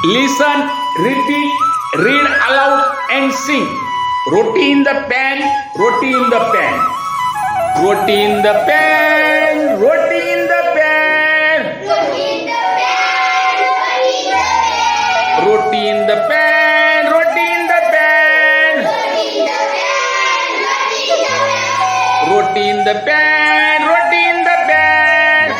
Listen, repeat, read aloud and sing. Roti in the pan, roti in the pan. Roti in the pan, roti in the pan. Roti in the pan, roti in the pan. Roti in the pan, roti in the pan.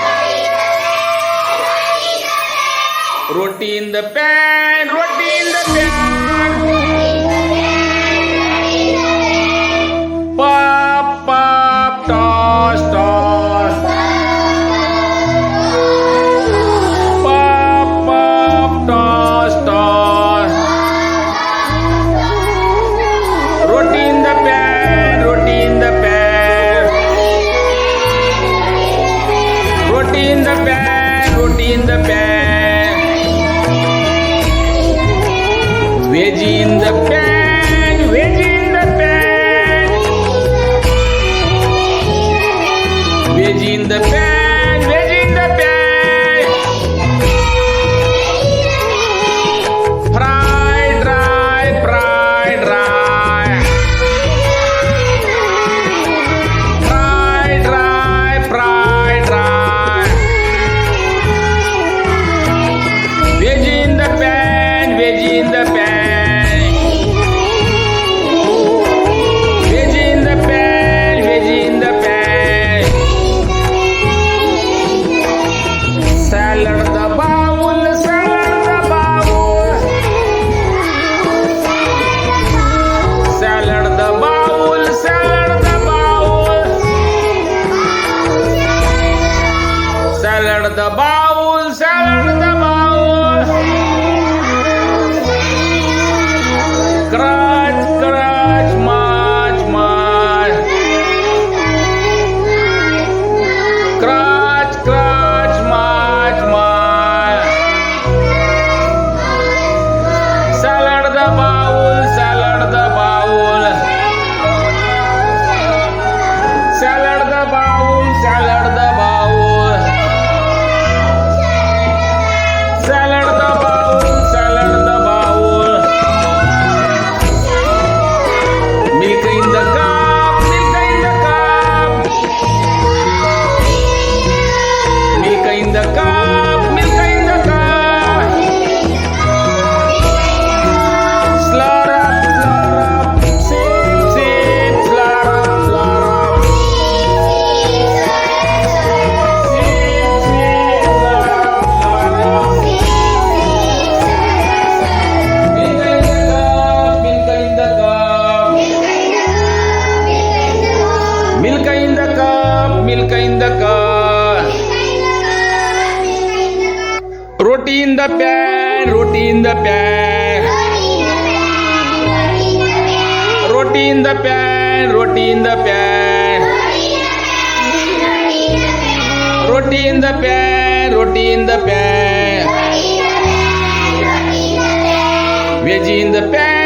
Roti in the pan, roti in the pan. Pop, pop, toss, toss. Pop, pop, toss, toss. Roti in the pan, roti in the pan. Roti in the pan, roti in the pan. Veggie in the pan, veggie in the pan. Veggie in the pan, veggie in the pan. Fried, dry, fried, dry. Fried, dry, fried, dry. Veggie in the pan, veggie in the pan. Veggie in the pan, veggie in the pan. Salad the bowl, salad the bowl. Salad the bowl, salad the bowl. Salad the bowl, salad the bowl. Crunch, crunch, much, much. Crunch, crunch, much, much. Salad the bowl, salad the bowl. Salad the bowl, salad the bowl. Salad the bowl, salad the bowl. Milk in the cup, milk in the cup. Milk in the cup, milk in the cup. Slurp up, sip, sip, slurp up, slurp up. Sip, sip, slurp up, slurp up. Milk in the cup, milk in the cup. Milk in the cup, milk in the cup. Roti in the pan, roti in the pan. Roti in the pan, roti in the pan. Roti in the pan, roti in the pan. Veggie in the pan.